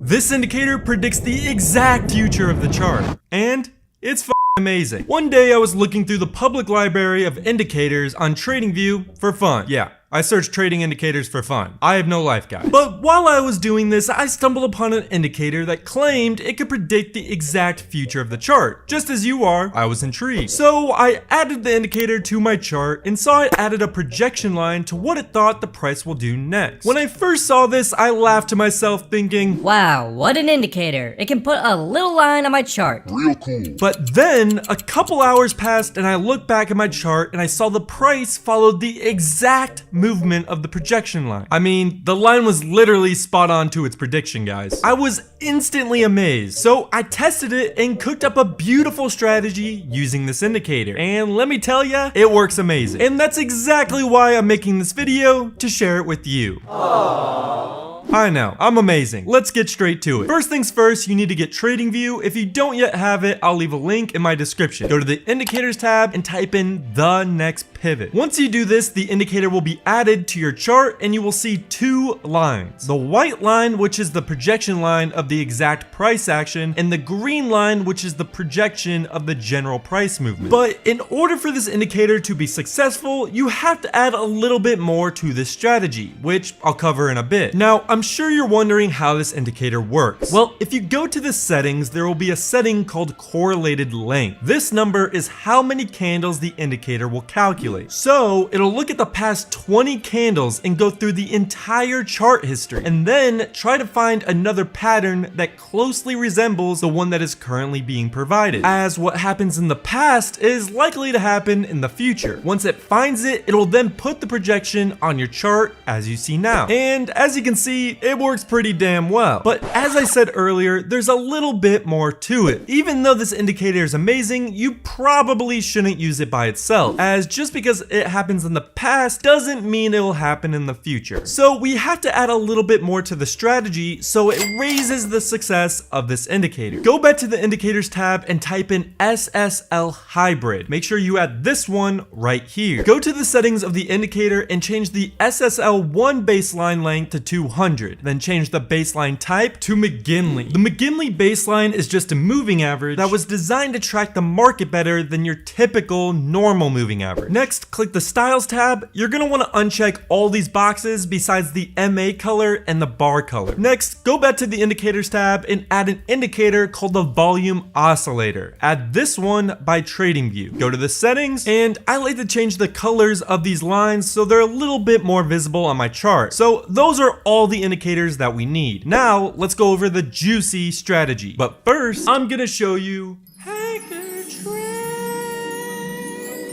This indicator predicts the exact future of the chart, and it's amazing. One day I was looking through the public library of indicators on TradingView for fun. Yeah, I searched trading indicators for fun. I have no life, guys. But while I was doing this, I stumbled upon an indicator that claimed it could predict the exact future of the chart. Just as you are, I was intrigued. So I added the indicator to my chart and saw it added a projection line to what it thought the price will do next. When I first saw this, I laughed to myself thinking, wow, what an indicator. It can put a little line on my chart. Real cool. But then a couple hours passed and I looked back at my chart and I saw the price followed the exact movement of the projection line. I mean, the line was literally spot on to its prediction, guys. I was instantly amazed. So I tested it and cooked up a beautiful strategy using this indicator. And let me tell ya, it works amazing. And that's exactly why I'm making this video, to share it with you. Aww. I know, I'm amazing. Let's get straight to it. First things first, you need to get TradingView. If you don't yet have it, I'll leave a link in my description. Go to the indicators tab and type in the next pivot. Once you do this, the indicator will be added to your chart and you will see two lines. The white line, which is the projection line of the exact price action, and the green line, which is the projection of the general price movement. But in order for this indicator to be successful, you have to add a little bit more to this strategy, which I'll cover in a bit. Now, I'm sure you're wondering how this indicator works. Well, if you go to the settings, there will be a setting called correlated length. This number is how many candles the indicator will calculate. So it'll look at the past 20 candles and go through the entire chart history and then try to find another pattern that closely resembles the one that is currently being provided, as what happens in the past is likely to happen in the future. Once it finds it, it'll then put the projection on your chart as you see now. And as you can see, it works pretty damn well. But as I said earlier, there's a little bit more to it. Even though this indicator is amazing, you probably shouldn't use it by itself, as just because it happens in the past doesn't mean it will happen in the future. So we have to add a little bit more to the strategy so it raises the success of this indicator. Go back to the indicators tab and type in SSL hybrid. Make sure you add this one right here. Go to the settings of the indicator and change the SSL1 baseline length to 200. Then change the baseline type to McGinley. The McGinley baseline is just a moving average that was designed to track the market better than your typical normal moving average. Next, click the styles tab. You're gonna wanna uncheck all these boxes besides the MA color and the bar color. Next, go back to the indicators tab and add an indicator called the volume oscillator. Add this one by TradingView. Go to the settings, and I like to change the colors of these lines so they're a little bit more visible on my chart. So those are all the indicators that we need. Now, let's go over the juicy strategy. But first, I'm gonna show you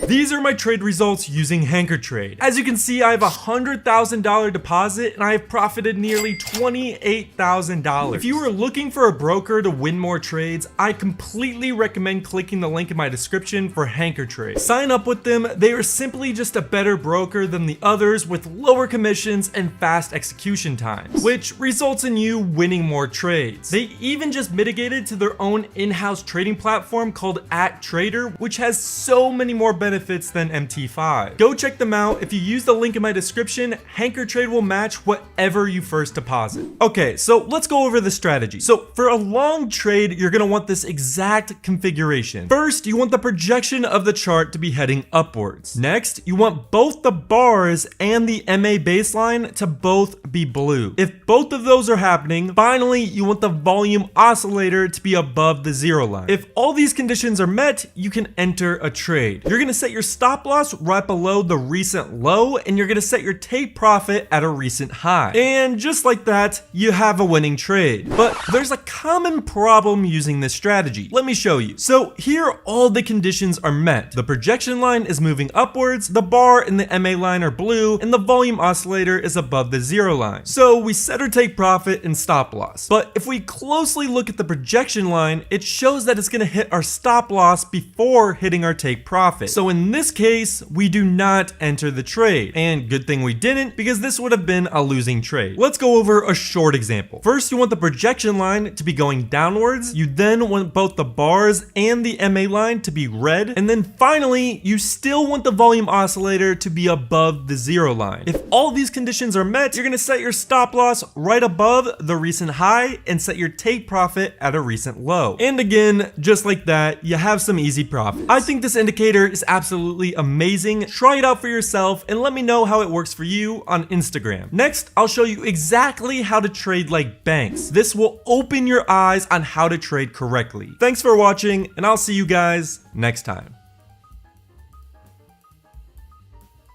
these are my trade results using HankerTrade. As you can see, I have a $100,000 deposit and I have profited nearly $28,000. If you are looking for a broker to win more trades, I completely recommend clicking the link in my description for HankerTrade. Sign up with them. They are simply just a better broker than the others with lower commissions and fast execution times, which results in you winning more trades. They even just mitigated to their own in-house trading platform called @Trader, which has so many more benefits than MT5. Go check them out. If you use the link in my description, HankerTrade will match whatever you first deposit. Okay, so let's go over the strategy. So for a long trade, you're gonna want this exact configuration. First, you want the projection of the chart to be heading upwards. Next, you want both the bars and the MA baseline to both be blue. If both of those are happening, finally, you want the volume oscillator to be above the zero line. If all these conditions are met, you can enter a trade. You're gonna set your stop loss right below the recent low, and you're gonna set your take profit at a recent high. And just like that, you have a winning trade. But there's a common problem using this strategy. Let me show you. So here, all the conditions are met. The projection line is moving upwards, the bar and the MA line are blue, and the volume oscillator is above the zero line. So we set our take profit and stop loss. But if we closely look at the projection line, it shows that it's gonna hit our stop loss before hitting our take profit. So in this case, we do not enter the trade. And good thing we didn't, because this would have been a losing trade. Let's go over a short example. First, you want the projection line to be going downwards. You then want both the bars and the MA line to be red. And then finally, you still want the volume oscillator to be above the 0 line. If all these conditions are met, you're gonna set your stop loss right above the recent high and set your take profit at a recent low. And again, just like that, you have some easy profits. I think this indicator is absolutely amazing. Try it out for yourself and let me know how it works for you on Instagram. Next, I'll show you exactly how to trade like banks. This will open your eyes on how to trade correctly. Thanks for watching, and I'll see you guys next time.